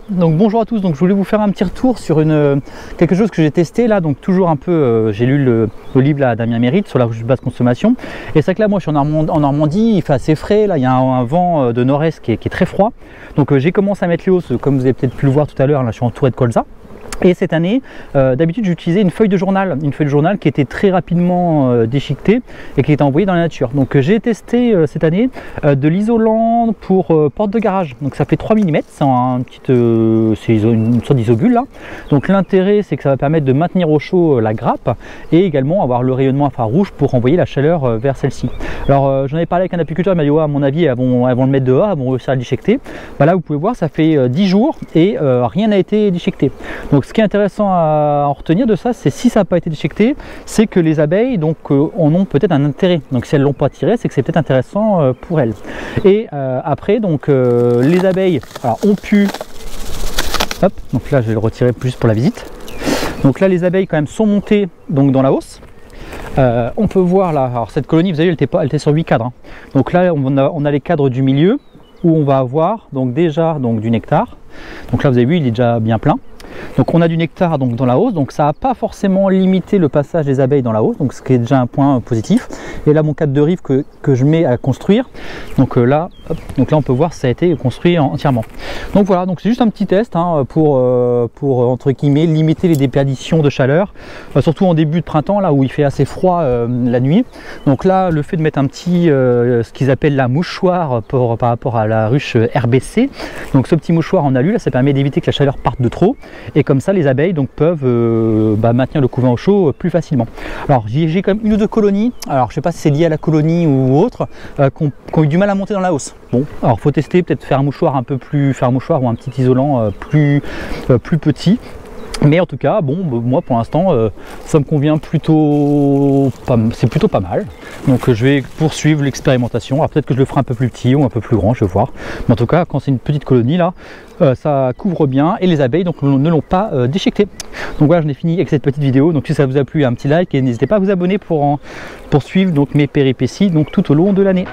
Donc bonjour à tous, donc je voulais vous faire un petit retour sur quelque chose que j'ai testé là, donc toujours un peu, j'ai lu le livre là, Damien Mérite sur la ruche basse consommation, et c'est vrai que là moi je suis en Normandie, il fait assez frais, là il y a un vent de nord-est qui est très froid, donc j'ai commencé à mettre les hausses, comme vous avez peut-être pu le voir tout à l'heure, là je suis entouré de colza. Et cette année, d'habitude j'utilisais une feuille de journal qui était très rapidement déchiquetée et qui était envoyée dans la nature. Donc j'ai testé cette année de l'isolant pour porte de garage. Donc ça fait 3 mm, c'est une sorte d'isobule là. Donc l'intérêt c'est que ça va permettre de maintenir au chaud la grappe et également avoir le rayonnement infrarouge pour envoyer la chaleur vers celle-ci. Alors j'en ai parlé avec un apiculteur, il m'a dit ouais, à mon avis elles vont le mettre dehors, elles vont réussir à le déchiqueter. Bah, là vous pouvez voir, ça fait 10 jours et rien n'a été déchiqueté. Donc ce qui est intéressant à en retenir de ça, c'est si ça n'a pas été déchiqueté, c'est que les abeilles donc en ont peut-être un intérêt. Donc si elles l'ont pas tiré, c'est que c'est peut-être intéressant pour elles. Et après donc les abeilles ont pu, hop, donc là je vais le retirer plus pour la visite. Donc là les abeilles quand même sont montées donc dans la hausse. On peut voir là, alors cette colonie vous avez vu elle était sur 8 cadres. Hein. Donc là on a les cadres du milieu où on va avoir donc déjà donc du nectar. Donc là vous avez vu il est déjà bien plein. Donc on a du nectar donc dans la hausse, donc ça n'a pas forcément limité le passage des abeilles dans la hausse, donc ce qui est déjà un point positif. Et là mon cadre de rive que je mets à construire, donc là on peut voir ça a été construit entièrement. Donc voilà, donc c'est juste un petit test hein, pour entre guillemets limiter les déperditions de chaleur, surtout en début de printemps là où il fait assez froid la nuit. Donc là le fait de mettre un petit ce qu'ils appellent la mouchoir par rapport à la ruche RBC, donc ce petit mouchoir en alu là ça permet d'éviter que la chaleur parte de trop. Et comme ça les abeilles donc peuvent maintenir le couvain au chaud plus facilement. Alors j'ai quand même une ou deux colonies, alors je sais pas si c'est lié à la colonie ou autre, qui ont eu du mal à monter dans la hausse. Bon, alors faut tester, peut-être faire un mouchoir ou un petit isolant plus petit. Mais en tout cas, bon, moi pour l'instant, ça me convient plutôt, c'est plutôt pas mal. Donc je vais poursuivre l'expérimentation. Alors peut-être que je le ferai un peu plus petit ou un peu plus grand, je vais voir. Mais en tout cas, quand c'est une petite colonie là, ça couvre bien et les abeilles donc ne l'ont pas déchiqueté. Donc voilà, j'en ai fini avec cette petite vidéo. Donc si ça vous a plu, un petit like et n'hésitez pas à vous abonner pour suivre donc mes péripéties donc tout au long de l'année.